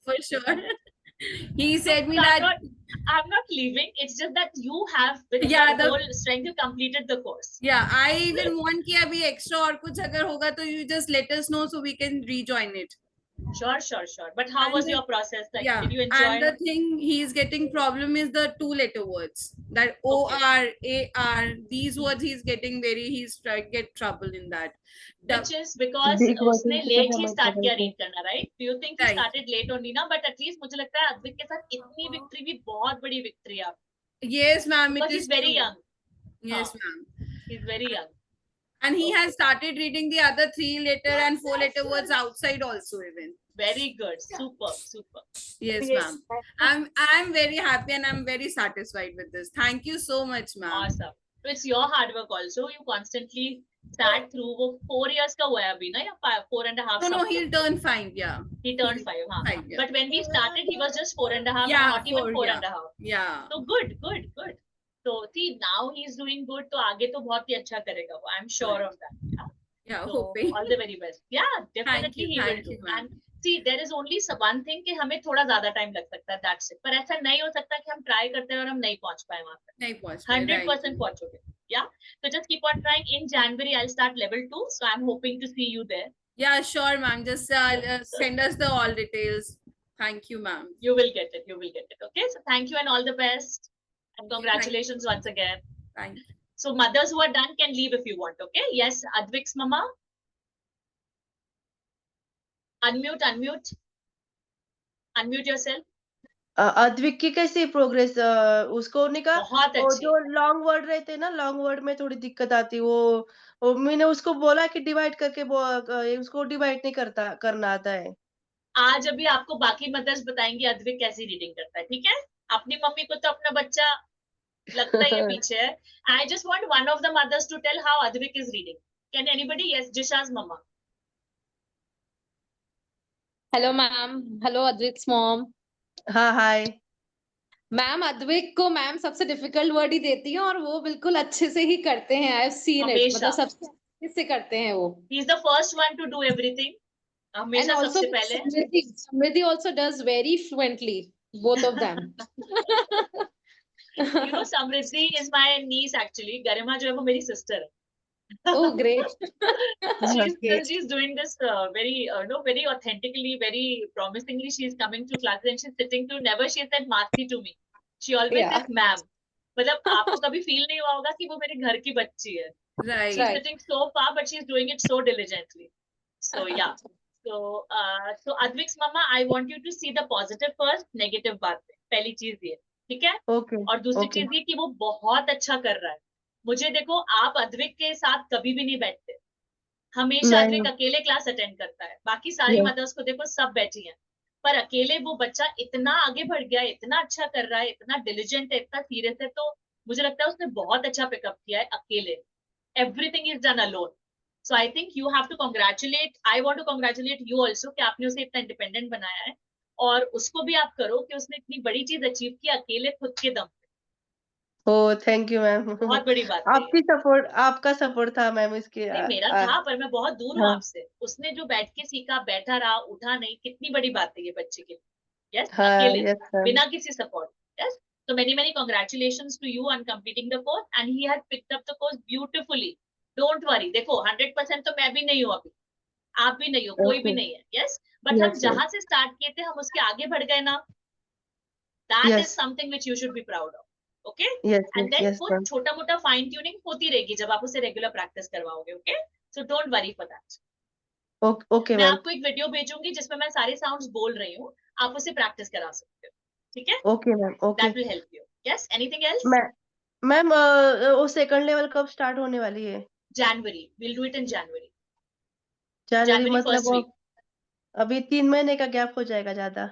for sure. He said me So that. I'm not leaving. It's just that you have, with Yeah, your whole strength, you completed the course. Yeah, I even want कि अभी extra और कुछ अगर होगा तो you just let us know so we can rejoin it. Sure. But how And was your process? Like, yeah, did you and enjoy? the thing he's getting problem is the 2 letter words, that OR, AR, these words he's getting he's trying to get trouble in that. Which is because Big उसने working late ही समझ start किया रहे read करना, right? Do you think he Right. started late only ना? But at least मुझे लगता है अद्विक के साथ इतनी victory भी बहुत बड़ी victory है. Yes, ma'am. Because he's very young. Yes, ma'am. He's very young. And he has started reading the other 3 letter and 4 letter words outside also even. Very good. Super. Yes, ma'am. I'm very happy and I'm very satisfied with this. Thank you so much, ma'am. Awesome. So it's your hard work also. You constantly sat through. वो 4 years का हुआ है अभी ना, या 4.5? No, he'll turn 5. Yeah. He turned 5. हाँ. 5, yeah. But when we started, he was just 4.5. Yeah, not even 4, 4.5. Yeah. So good. So see, now he's doing good. तो आगे तो बहुत ही अच्छा करेगा वो. I'm sure of that. Yeah, so hoping. all the very best. Yeah, definitely he will do. And see, there is only one thing कि हमें थोड़ा ज़्यादा time लग सकता है. That's it. पर ऐसा नहीं हो सकता कि हम try करते हैं और हम नहीं पहुंच पाए वहाँ पे. नहीं पहुंच पाए. 100% पहुंचोगे. Yeah. So just keep on trying. In January, I'll start level 2. So I'm hoping to see you there. Yeah, sure, ma'am. Just send us the all details. Thank you, ma'am. You will get it. Okay. So thank you and all the best. And congratulations once again. Thank you. So mothers who are done can leave if you want. Okay. Yes, Advik's mama. Unmute yourself. Advik की कैसी progress? उसको नहीं कहा, बहुत अच्छी. जो long word रहते ना, लॉन्ग वर्ड में थोड़ी दिक्कत आती. वो मैंने उसको बोला कि डिवाइड करके उसको डिवाइड नहीं करना आता है. आज अभी आपको बाकी मदर्स बताएंगे अद्विक कैसी रीडिंग करता है. ठीक है, अपनी मम्मी को तो अपना बच्चा लगता ही है पीछे है. I just want one of the mothers to tell how Advik is reading. Can anybody? Yes, Jisha's mama. Hello ma'am. Hello Advik's mom. हाँ, हाय मैम. अद्विक को मैम सबसे डिफिकल्ट वर्ड ही देती है और वो बिल्कुल अच्छे से ही करते हैं. I have seen it. मतलब सबसे अच्छे से करते हैं वो. He is the first one two do everything. हमेशा सबसे पहले. समृद्धि also does very fluently, both of them. You know, Samriddhi is my niece actually. Garima जो है वो मेरी sister है. Oh, great. She's doing this very authentically, very promisingly. She's coming to classes and she's sitting to. Never she said Masi to me. She always says ma'am. मतलब आपको कभी feel नहीं हुआ होगा कि वो मेरे घर की बच्ची है. Right. She's sitting so far, but she's doing it so diligently. So yeah. So Advik's mama, I want you to see the positive first, negative बात पे. पहली चीज ये, ठीक है? ओके. और दूसरी चीज ये कि वो बहुत अच्छा कर रहा है. मुझे देखो, आप अद्विक के साथ कभी भी नहीं बैठते. हमेशा अद्विक अकेले क्लास अटेंड करता है. बाकी सारी मदर्स को देखो सब बैठी हैं, पर अकेले वो बच्चा इतना आगे बढ़ गया, इतना अच्छा कर रहा है, इतना डिलिजेंट है, इतना सीरियस है. तो मुझे लगता है उसने बहुत अच्छा पिकअप किया है अकेले. Everything is done alone. So I think you have to congratulate. I want to congratulate you also कि आपने उसे इतना इंडिपेंडेंट बनाया है, और उसको भी आप करो कि उसने इतनी बड़ी चीज अचीव की अकेले खुद के दम पे. ओह, थैंक यू मैम. बहुत बड़ी बात है. आपका सपोर्ट था मैम इसके. नहीं, मेरा था, पर मैं बहुत दूर हूँ आपसे. उसने जो बैठ के सीखा, बैठा रहा, उठा नहीं, कितनी बड़ी बात है ये बच्चे के लिए. यस, अकेले, बिना किसी support. Yes. So many congratulations to you on completing the course, and he has picked up the course beautifully. Don't worry. देखो 100% तो मैं भी नहीं हूँ अभी, आप भी नहीं हो, कोई भी नहीं है. यस, बट हम जहां से स्टार्ट किए थे हम उसके आगे बढ़ गए ना. That is something which you should be proud of. Okay? And then कुछ छोटा मोटा फाइन ट्यूनिंग होती रहेगी जब आप उसे रेगुलर प्रैक्टिस करवाओगे. Okay, so don't worry for that. Okay. मैं आपको एक वीडियो भेजूंगी जिसमें मैं सारे साउंड्स बोल रही हूँ, आप उसे प्रैक्टिस करा सकते हो. ठीक है? Okay ma'am. Okay, that will help you. Yes, anything else? Ma'am वो सेकंड लेवल कब स्टार्ट होने वाली है? January. We'll do it in January. January first मतलब week. अभी 3 महीने का गैप हो जाएगा ज्यादा.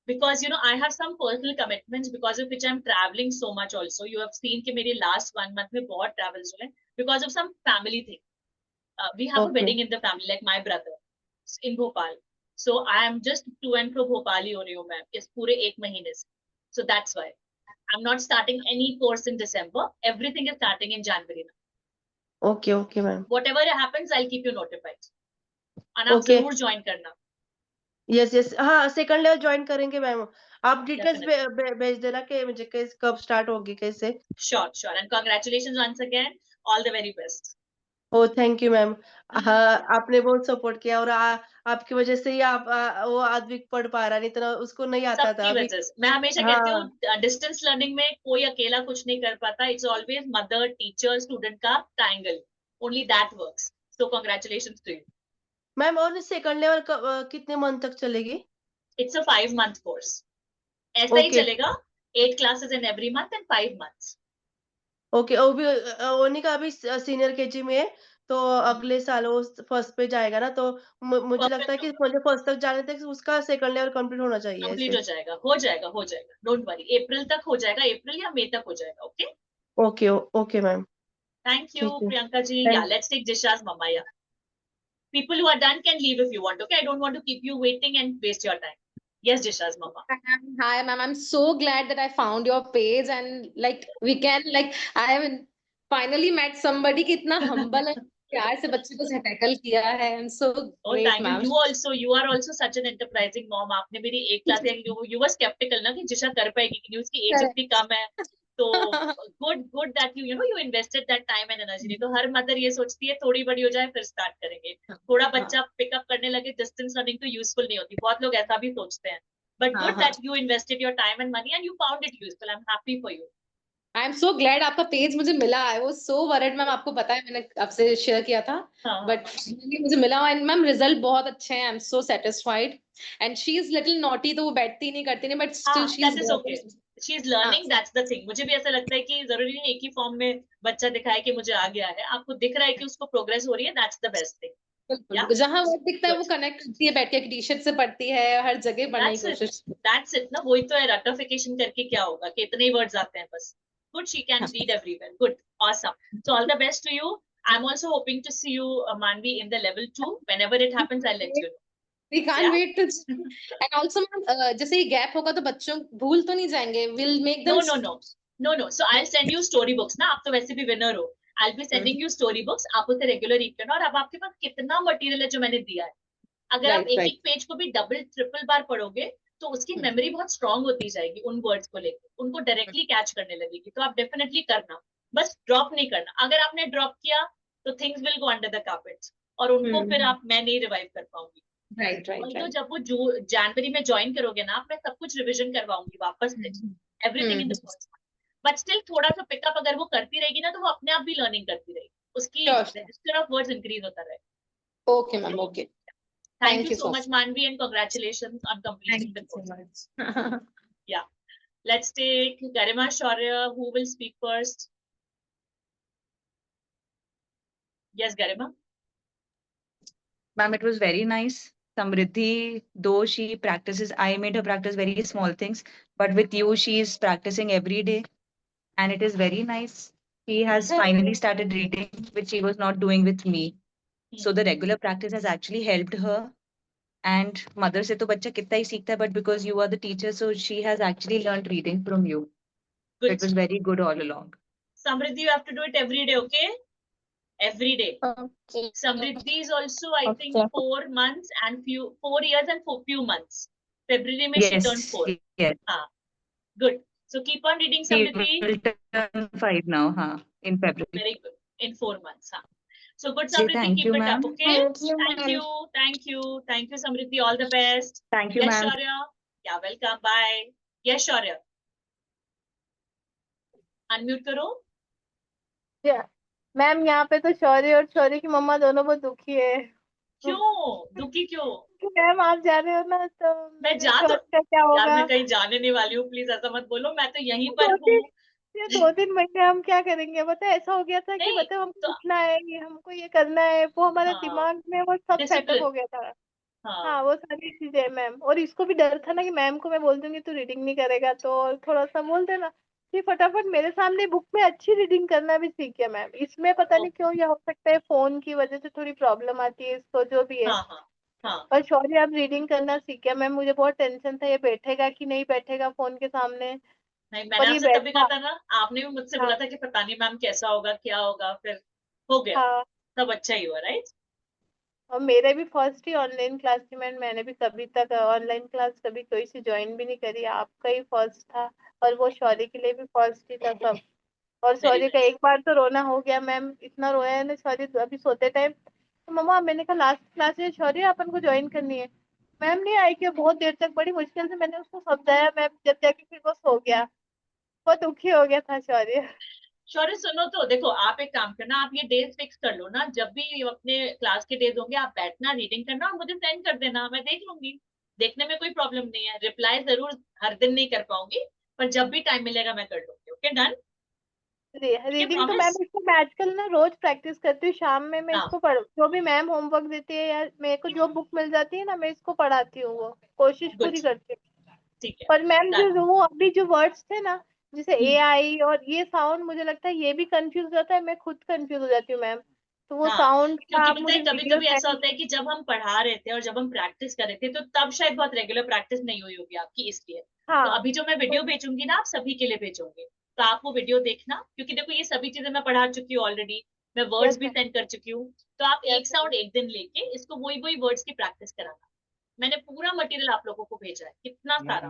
Because you know I have some personal commitments because of which I'm traveling so much also. You have seen कि मेरे last 1 month में बहुत travels हुए because of some family thing. We have a wedding in the family, like my brother in Bhopal. So I am just to and fro Bhopal ही हो रही हूँ मैं इस पूरे 1 महीने से. So that's why I'm not starting any course in December. Everything is starting in January now. Okay ma'am. Whatever happens, I'll keep you notified. And आप जरूर join करना. यस यस, हाँ सेकंड लेवल ज्वाइन करेंगे ma'am. आप details भेज देना कि मुझे कब स्टार्ट होगी कैसे। Sure and congratulations once again, all the very best. Oh thank you ma'am. हाँ आपने बहुत सपोर्ट किया और आपकी वजह से ही वो आद्विक पढ़ पा रहा, नहीं तो उसको नहीं आता था अभी। वजह से मैं हमेशा कहती हूँ डिस्टेंस लर्निंग में कोई अकेला कुछ नहीं कर पाता, it's always mother teacher student का triangle, only that works. So congratulations to you ma'am. और सेकंड लेवल कितने मंथ तक चलेगी? इट्स अ 5 month कोर्स, ऐसा ही ओके चलेगा, 8 classes in every month and 5 months। Okay. वो भी ओनी का अभी सीनियर केजी में है, तो अगले साल वो फर्स्ट पे जाएगा ना, तो मुझे लगता है कि मुझे फर्स्ट तक जाने तक उसका सेकंड लेवल कंप्लीट होना चाहिए। कंप्लीट हो जाएगा, हो जाएगा, हो जाएगा, डोंट वरी, अप्रैल तक हो जाएगा, अप्रैल या मई तक हो जाएगा। Okay okay okay ma'am. Thank you Priyanka ji. Yeah let's take Jisha's mama। Yeah people who are done can leave if you want, okay? I don't want to keep you waiting and waste your time. Yes, Jisha's mama. Hi ma'am, I'm so glad that I found your page and like we can like I have finally met somebody कि इतना humble and प्यार से बच्चे को tackle किया है। I'm so great ma'am. You are also such an enterprising mom। आपने मेरी एक क्लास you were skeptical ना कि जिशा कर पाएगी कि उसकी एज इतनी कम है, तो good that you invested that time and energy। नहीं तो हर मदर ये सोचती है थोड़ी बड़ी हो जाए फिर स्टार्ट करेंगे, थोड़ा बच्चा पिकअप करने लगे, डिस्टेंस लर्निंग तो यूजफुल नहीं होती, बहुत लोग ऐसा भी सोचते हैं। But good that you invested your time and money and you found it useful। I'm happy for you। I am so glad आपका पेज मुझे मिला। I was so worried ma'am, आपको पता है मैंने आपसे शेयर किया था, बट मुझे मिला एंड मैम रिजल्ट बहुत अच्छे हैं। I am so satisfied and she is little naughty, तो वो बैठती नहीं करती नहीं, but still she is okay, she is learning, that's the thing. मुझे भी ऐसा लगता है कि जरूरी नहीं एक ही फॉर्म में बच्चा दिखाए कि मुझे आ गया है, आपको दिख रहा है कि उसको प्रोग्रेस हो रही है, दैट्स द बेस्ट थिंग। जहाँ वर्ड दिखता है वो कनेक्ट करती है, बैठ के टी शर्ट से पढ़ती है, हर जगह पढ़ने की कोशिश। दैट्स इट ना, वही तो है, रटिफिकेशन करके क्या होगा कि इतने ही वर्ड्स आते हैं बस। Good, she can read everywhere। Good, awesome। So all the best to you। I'm also hoping to see you, Manvi, in the level 2। Whenever it happens, I'll let you know। We can't wait to and also जैसे ये gap होगा तो बच्चों भूल तो नहीं जाएंगे। We'll make them no। So I'll send you story books ना, आप तो वैसे भी विनर हो। I'll be sending you story books, आप उसे रेगुलर रीड करना। और अब आपके पास कितना मटेरियल है जो मैंने दिया है, अगर आप एक एक पेज को भी डबल ट्रिपल बार पढ़ोगे तो उसकी मेमोरी बहुत स्ट्रांग होती जाएगी, उन वर्ड्स को लेकर उनको डायरेक्टली कैच करने लगेगी। तो आप डेफिनेटली करना, बस ड्रॉप नहीं करना। अगर आपने ड्रॉप किया तो things will go under the carpet और उनको फिर मैं नहीं रिवाइव कर पाऊंगी। तो जब वो जनवरी में ज्वाइन करोगे ना, मैं सब कुछ रिविजन करवाऊंगी वापस से, everything in the first. But still थोड़ा सा पिकअप अगर वो करती रहेगी ना, तो वो अपने आप भी लर्निंग करती रहेगी, उसकी रजिस्टर ऑफ वर्ड्स इंक्रीज होता रहेगा। Okay ma'am, okay. Thank you so much, Manvi, and congratulations on completing the course। Yeah, let's take Garima Shaurya, who will speak first. Yes, Garima. Ma'am, it was very nice। Samriddhi, though she practices, I made her practice very small things, but with you, she is practicing every day, and it is very nice। She has finally started reading, which she was not doing with me। So the regular practice has actually helped her। And mother से तो बच्चा कितना ही सीखता है, but because you are the teacher, so she has actually learned reading from you। So it was very good all along। Samriddhi, you have to do it every day, okay? Every day। Okay। Samriddhi is also, I think, 4 months and 4 years and few months। February में she turned 4। Yes। Good। So keep on reading, Samriddhi। She will turn 5 now, in February। Very good। In 4 months, So good, Samriddhi, keep it up, okay? Thank you, Samriddhi, all the best। Thank you, yes, ma'am। Shaurya। Yeah, welcome, bye। Yes, Shaurya। Unmute करो। Ma'am यहाँ पे तो शौर्य और शौर्य की मम्मा दोनों बहुत दुखी है। क्यों दुखी क्यों? मैम आप जा रहे हो ना, तो मैं जा तो क्या होगा? यार मैं कहीं जाने नहीं वाली हूँ, प्लीज ऐसा मत बोलो, मैं तो यहीं पर हूँ। 2-3 महीने हम क्या करेंगे? पता है ऐसा हो गया था कि मतलब हमको उठना है, हमको ये करना है, वो हमारे दिमाग में वो सब सेटअप हो गया था। हाँ वो सारी चीजें मैम। और इसको भी डर था ना कि मैम को मैं बोल दूंगी तू रीडिंग नहीं करेगा, तो थोड़ा सा बोल देना। ये फटाफट मेरे सामने बुक में अच्छी रीडिंग करना भी सीख गया मैम। इसमें पता नहीं क्यों, ये हो सकता है फोन की वजह से थोड़ी प्रॉब्लम आती है इसको, जो भी है। और शौर्य अब रीडिंग करना सीख गया मैम। मुझे बहुत टेंशन था ये बैठेगा कि नहीं बैठेगा फोन के सामने। नहीं, मैंने आपसे तभी कहा था ना, आपने भी मुझसे बोला था कि पता नहीं मैम कैसा होगा क्या होगा, फिर हो गया। सब अच्छा ही हुआ, राइट? और मेरे भी फर्स्ट ही ऑनलाइन क्लास थी मैम, मैंने भी कभी तक ऑनलाइन क्लास कभी कोई सी ज्वाइन भी नहीं करी, आपका ही फर्स्ट था, और वो शौर्य के लिए भी फर्स्ट ही था सब। और शौर्य का एक बार तो रोना हो गया मैम, इतना रोया है ना शौर्य, अभी सोते टाइम तो मम्मा, मैंने कहा लास्ट क्लास है शौर्य, अपन को ज्वाइन करनी है, मैम नहीं आई, कि बहुत देर तक बड़ी मुश्किल से मैंने उसको समझाया मैम, जब जाके फिर वो सो गया, बहुत दुखी हो गया था शौर्य। शौर्य सुनो तो, देखो आप एक काम करना, आप ये डेज फिक्स कर लो ना, जब भी अपने क्लास के डेज होंगे आप बैठना, रीडिंग करना और मुझे सेंड कर देना, मैं देख लूंगी, देखने में कोई प्रॉब्लम नहीं है। रिप्लाई जरूर हर दिन नहीं कर पाऊंगी, पर जब भी टाइम मिलेगा मैं कर लूंगी। Okay done? रीडिंग तो मैम इसको मैं आजकल ना रोज प्रैक्टिस करती हूँ, शाम में मैं इसको पढ़, जो भी मैम होमवर्क देती है या मेरे को जो बुक मिल जाती है ना, मैं इसको पढ़ाती हूँ, वो कोशिश पूरी करती हूँ। ठीक है, पर मैम जो वो अभी जो वर्ड्स थे ना, जैसे AI और ये साउंड, मुझे लगता है ये भी कंफ्यूज होता है, मैं खुद कंफ्यूज हो जाती हूँ मैम, तो वो साउंड क्योंकि आप पता मुझे है कभी वीडियो कभी ऐसा होता है कि जब हम पढ़ा रहे थे और जब हम प्रैक्टिस कर रहे थे तो तब शायद बहुत रेगुलर प्रैक्टिस नहीं हुई होगी आपकी, इसलिए। तो अभी जो मैं वीडियो भेजूंगी ना, आप सभी के लिए भेजूंगी, तो आप वो वीडियो देखना, क्योंकि देखो ये सभी चीजें मैं पढ़ा चुकी हूँ ऑलरेडी, मैं वर्ड्स भी सेंड कर चुकी हूँ, तो आप एक साउंड एक दिन लेके इसको वही वही वर्ड्स की प्रैक्टिस कराना। मैंने पूरा मटेरियल आप लोगों को भेजा है, कितना सारा,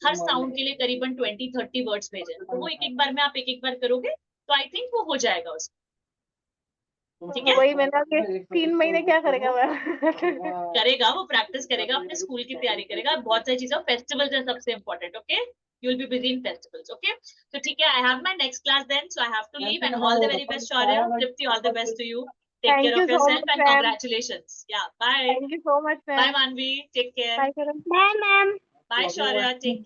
हर साउंड के लिए करीबन 20-30 वर्ड्स भेजे हैं, तो वो एक एक बार में आप एक एक बार करोगे तो आई थिंक वो हो जाएगा उसमें। ठीक है, वही मैंने अभी 3 महीने क्या करेगा मैम? करेगा वो, प्रैक्टिस करेगा, अपने स्कूल की तैयारी करेगा, बहुत सारी चीजें, फेस्टिवल्स है सबसे important. Okay, you will be busy in festivals. Okay, तो ठीक है, I have my next class then, so I have to leave, and all the very best Shaurya, Tripti, all the best to you, take care thank you of so yourself much and ma'am, congratulations. Yeah bye, thank you so much bye ma'am, Manvi, take care, bye ma'am. Bye Shaurya, take